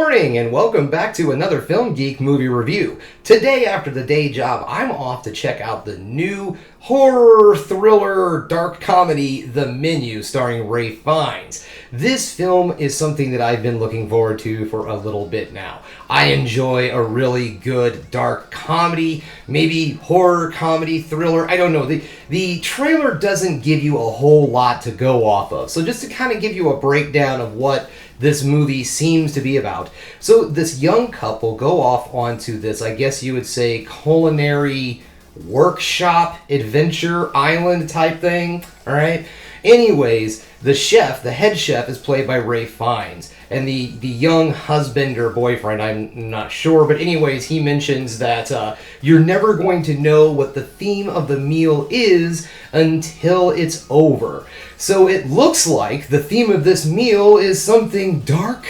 morning and welcome back to another Film Geek movie review. Today, after the day job, I'm off to check out the new horror, thriller, dark comedy, The Menu, starring Ralph Fiennes. This film is something that I've been looking forward to for a little bit now. I enjoy a really good dark comedy, maybe horror, comedy, thriller, I don't know. The trailer doesn't give you a whole lot to go off of, so just to kind of give you a breakdown of what this movie seems to be about. So this young couple go off onto this, I guess you would say, culinary workshop, adventure, island type thing, alright? Anyways, the chef, the head chef, is played by Ralph Fiennes. And the young husband or boyfriend, I'm not sure, but anyways, he mentions that you're never going to know what the theme of the meal is until it's over. So it looks like the theme of this meal is something dark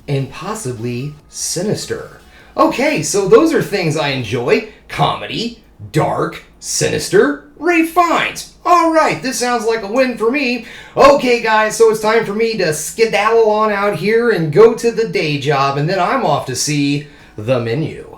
and possibly sinister. Okay, so those are things I enjoy. Comedy, dark, sinister, Ralph Fiennes. Alright, this sounds like a win for me. Okay guys, so it's time for me to skedaddle on out here and go to the day job, and then I'm off to see The Menu.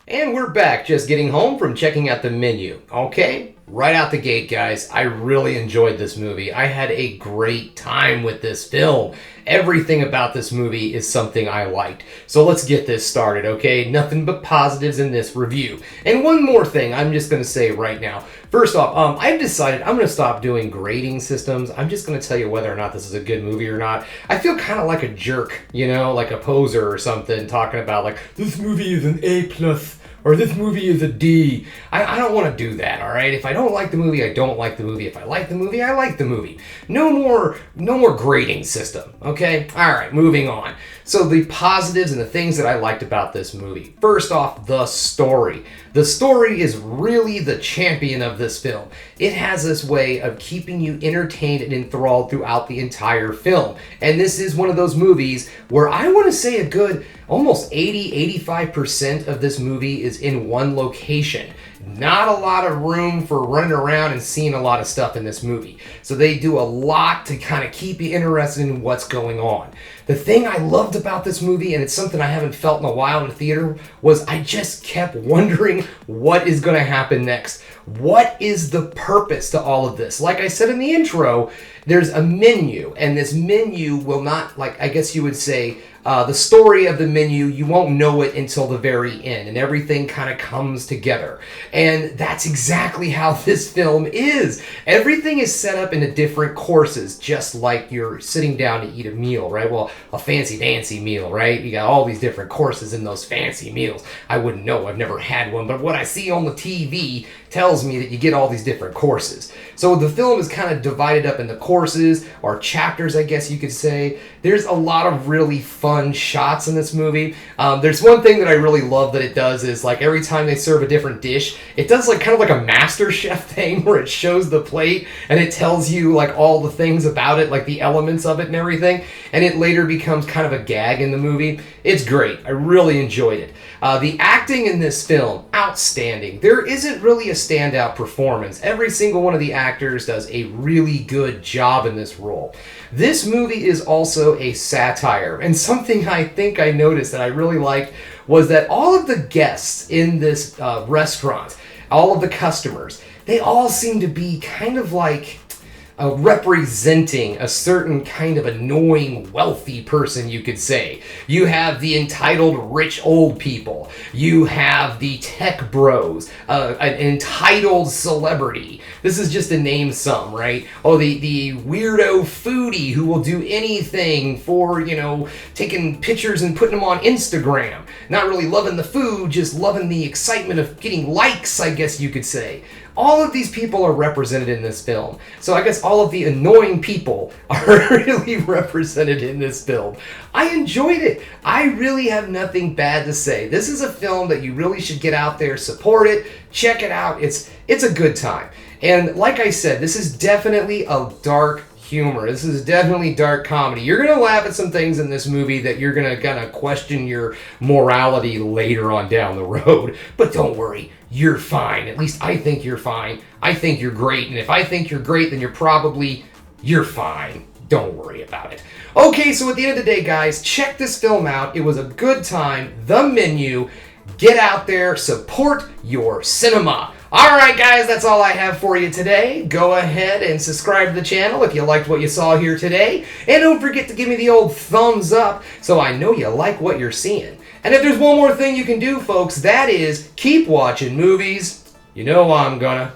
And we're back, just getting home from checking out The Menu. Okay, right out the gate, guys, I really enjoyed this movie. I had a great time with this film. Everything about this movie is something I liked. So let's get this started, okay? Nothing but positives in this review. And one more thing I'm just going to say right now. First off, I've decided I'm going to stop doing grading systems. I'm just going to tell you whether or not this is a good movie or not. I feel kind of like a jerk, you know, like a poser or something, talking about like, this movie is an A+, or this movie is a D. I don't want to do that, all right? If I don't like the movie, I don't like the movie. If I like the movie, I like the movie. No more grading system, okay? All right, moving on. So the positives and the things that I liked about this movie. First off, the story. The story is really the champion of this film. It has this way of keeping you entertained and enthralled throughout the entire film. And this is one of those movies where I want to say a good almost 80-85% of this movie is in one location. Not a lot of room for running around and seeing a lot of stuff in this movie. So they do a lot to kind of keep you interested in what's going on. The thing I loved about this movie, and it's something I haven't felt in a while in the theater, was I just kept wondering what is going to happen next. What is the purpose to all of this? Like I said in the intro, there's a menu, and this menu will not, like I guess you would say, the story of the menu, you won't know it until the very end, and everything kind of comes together. And that's exactly how this film is. Everything is set up into different courses, just like you're sitting down to eat a meal, right? Well, a fancy dancy meal, right? You got all these different courses in those fancy meals. I wouldn't know, I've never had one, but what I see on the TV tells me that you get all these different courses. So the film is kind of divided up into courses, or chapters, I guess you could say. There's a lot of really fun shots in this movie. There's one thing that I really love that it does is, like, every time they serve a different dish, it does like kind of like a Master Chef thing where it shows the plate and it tells you like all the things about it, like the elements of it and everything, and it later becomes kind of a gag in the movie. It's great. I really enjoyed it. The acting in this film, outstanding. There isn't really a standout performance. Every single one of the actors does a really good job in this role. This movie is also a satire, and something I think I noticed that I really liked was that all of the guests in this restaurant, all of the customers, they all seem to be kind of like representing a certain kind of annoying wealthy person, you could say. You have the entitled rich old people. You have the tech bros, an entitled celebrity. This is just to name some, right? Oh, the weirdo foodie who will do anything for, you know, taking pictures and putting them on Instagram. Not really loving the food, just loving the excitement of getting likes, I guess you could say. All of these people are represented in this film. So I guess all of the annoying people are really represented in this film. I enjoyed it. I really have nothing bad to say. This is a film that you really should get out there, support it, check it out. It's a good time. And like I said, this is definitely a dark humor. This is definitely dark comedy. You're going to laugh at some things in this movie that you're going to kind of question your morality later on down the road. But don't worry, you're fine. At least I think you're fine. I think you're great. And if I think you're great, then you're fine. Don't worry about it. Okay, so at the end of the day, guys, check this film out. It was a good time. The Menu. Get out there, support your cinema. Alright guys, that's all I have for you today. Go ahead and subscribe to the channel if you liked what you saw here today. And don't forget to give me the old thumbs up so I know you like what you're seeing. And if there's one more thing you can do, folks, that is keep watching movies. You know I'm gonna.